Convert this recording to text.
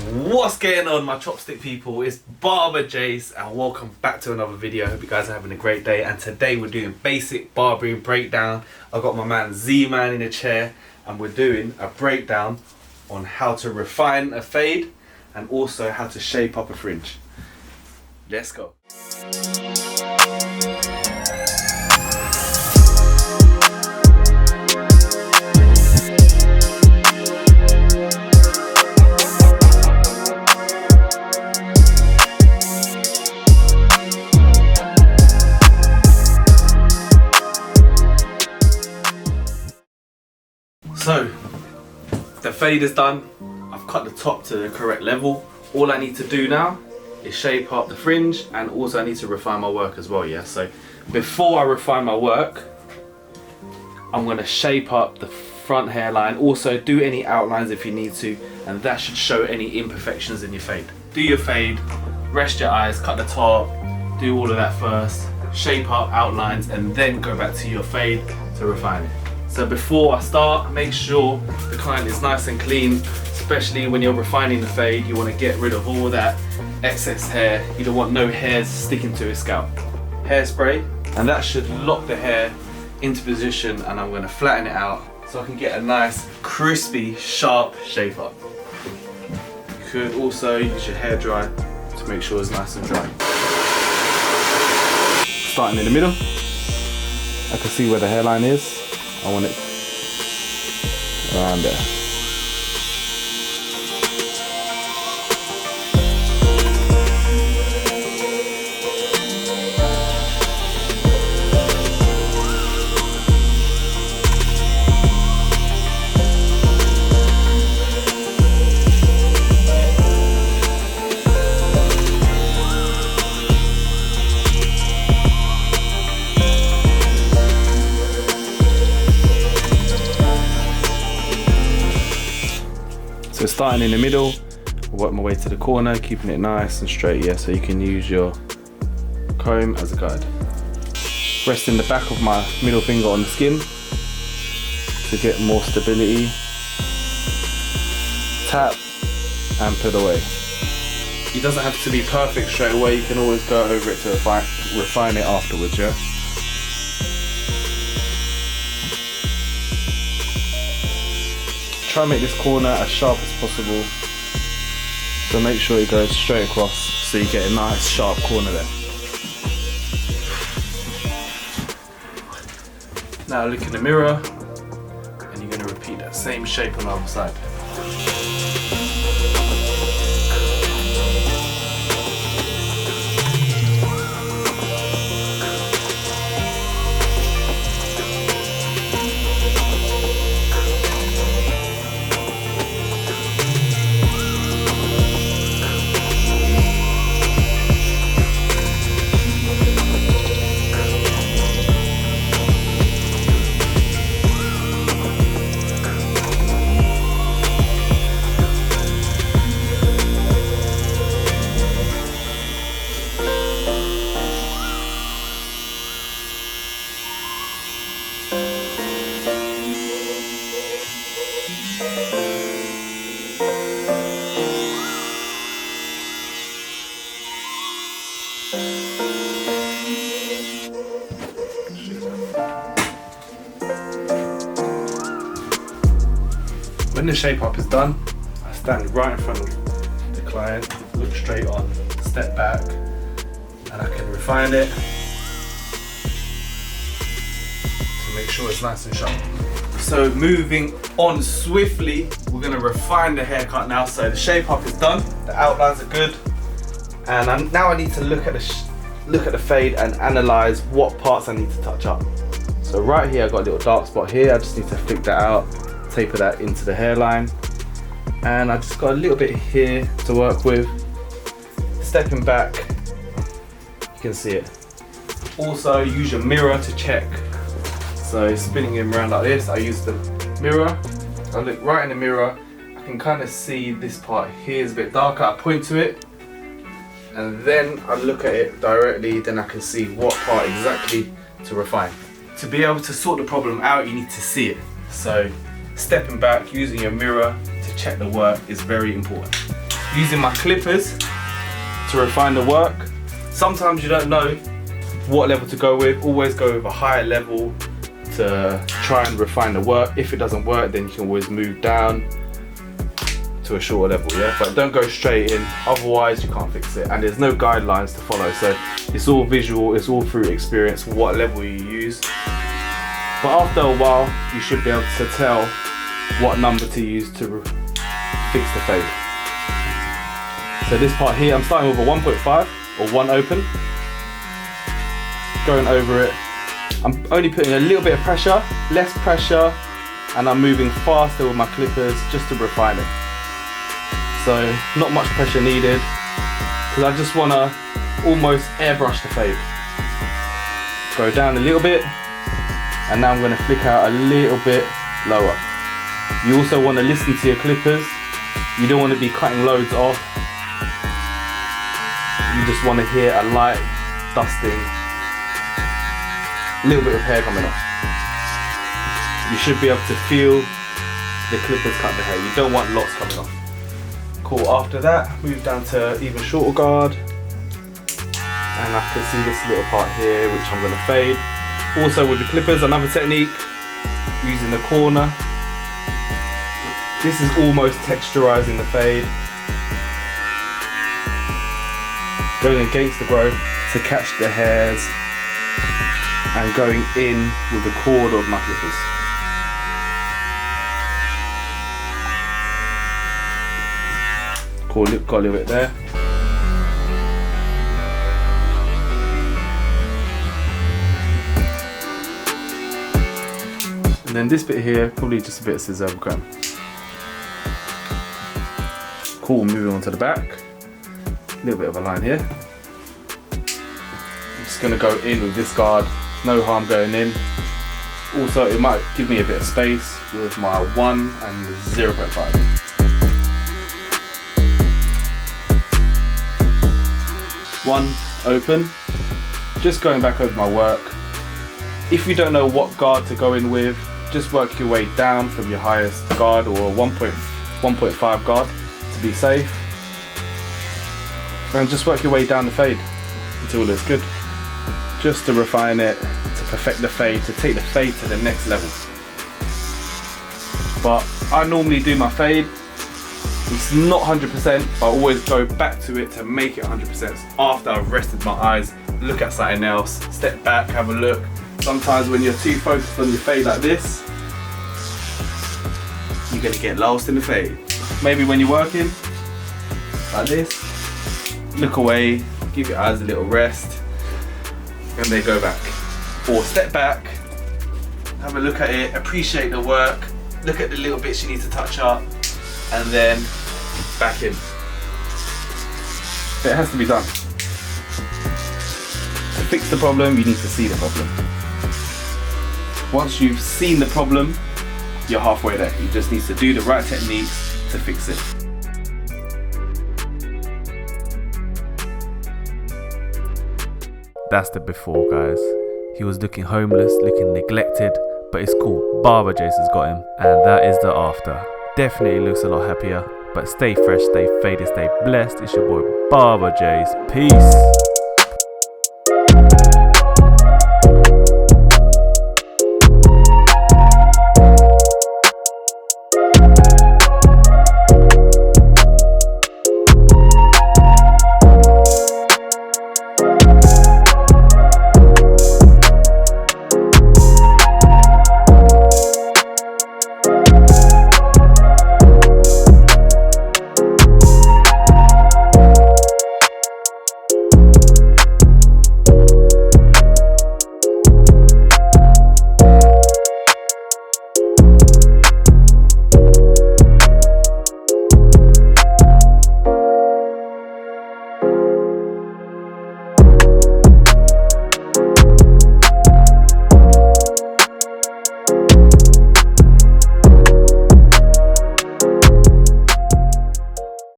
What's going on, my chopstick people? It's Barber Jase and welcome back to another video. I hope you guys are having a great day, and today we're doing basic barbering breakdown. I've got my man Z-Man in a chair and we're doing a breakdown on how to refine a fade and also how to shape up a fringe. Let's go. So, the fade is done. I've cut the top to the correct level. All I need to do now is shape up the fringe, and also I need to refine my work as well, yeah? So, before I refine my work, I'm gonna shape up the front hairline. Also, do any outlines if you need to, and that should show any imperfections in your fade. Do your fade, rest your eyes, cut the top, do all of that first, shape up outlines, and then go back to your fade to refine it. So before I start, make sure the client is nice and clean, especially when you're refining the fade. You want to get rid of all that excess hair. You don't want no hairs sticking to his scalp. Hairspray, and that should lock the hair into position, and I'm going to flatten it out so I can get a nice, crispy, sharp shape up. You could also use your hair dry to make sure it's nice and dry. Starting in the middle, I can see where the hairline is. I want it around there. So starting in the middle, I'll work my way to the corner, keeping it nice and straight, yeah, so you can use your comb as a guide. Resting the back of my middle finger on the skin to get more stability. Tap and put away. It doesn't have to be perfect straight away, you can always go over it to refine it afterwards, yeah? Try and make this corner as sharp as possible, so make sure it goes straight across so you get a nice sharp corner there. Now look in the mirror and you're going to repeat that same shape on the other side. When the shape up is done, I stand right in front of the client, look straight on, step back, and I can refine it to make sure it's nice and sharp. So moving on swiftly, we're going to refine the haircut now. So the shape up is done, the outlines are good, and now I need to look at the fade and analyze what parts I need to touch up. So right here I got a little dark spot here, I just need to flick that out, taper that into the hairline, and I just got a little bit here to work with. Stepping back, you can see it. Also use your mirror to check. So spinning him around like this, I use the mirror. I look right in the mirror, I can kind of see this part here is a bit darker, I point to it, and then I look at it directly, then I can see what part exactly to refine. To be able to sort the problem out, you need to see it. So stepping back, using your mirror to check the work is very important. using my clippers to refine the work. Sometimes you don't know what level to go with. Always go with a higher level to try and refine the work. If it doesn't work, then you can always move down to a shorter level, yeah? But don't go straight in, otherwise you can't fix it. And there's no guidelines to follow, so it's all visual, it's all through experience, what level you use. But after a while, you should be able to tell what number to use to fix the fade. So this part here, I'm starting with a 1.5 or 1 open. Going over it. I'm only putting a little bit of pressure, less pressure, and I'm moving faster with my clippers just to refine it. So not much pressure needed, because I just want to almost airbrush the fade. Go down a little bit, and now I'm going to flick out a little bit lower. You also want to listen to your clippers. You don't want to be cutting loads off. You just want to hear a light dusting, a little bit of hair coming off. You should be able to feel the clippers cut the hair. You don't want lots coming off. Cool, after that, move down to even shorter guard. And I can see this little part here, which I'm gonna fade. Also with the clippers, another technique, using the corner. This is almost texturizing the fade. Going against the growth to catch the hairs and going in with the cord of my clippers. Cool, got a little bit there. And then this bit here, probably just a bit of scissor crème. Cool, moving on to the back. A little bit of a line here. I'm just gonna go in with this guard, no harm going in. Also, it might give me a bit of space with my 1 and 0.5. One open, just going back over my work. If you don't know what guard to go in with, just work your way down from your highest guard or 1.5 guard to be safe. And just work your way down the fade until it looks good. Just to refine it, to perfect the fade, to take the fade to the next level. But I normally do my fade. It's not 100%, I always go back to it to make it 100%. After I've rested my eyes, look at something else, step back, have a look. Sometimes when you're too focused on your fade like this, you're gonna get lost in the fade. Maybe when you're working, like this, look away, give your eyes a little rest, and then go back. Or step back, have a look at it, appreciate the work, look at the little bits you need to touch up, and then back in. It has to be done. To fix the problem, you need to see the problem. Once you've seen the problem, you're halfway there. You just need to do the right techniques to fix it. That's the before, guys. He was looking homeless, looking neglected, but it's cool. Barber Jase has got him, and that is the after. Definitely looks a lot happier, but stay fresh, stay faded, stay blessed. It's your boy Barber Jase. Peace.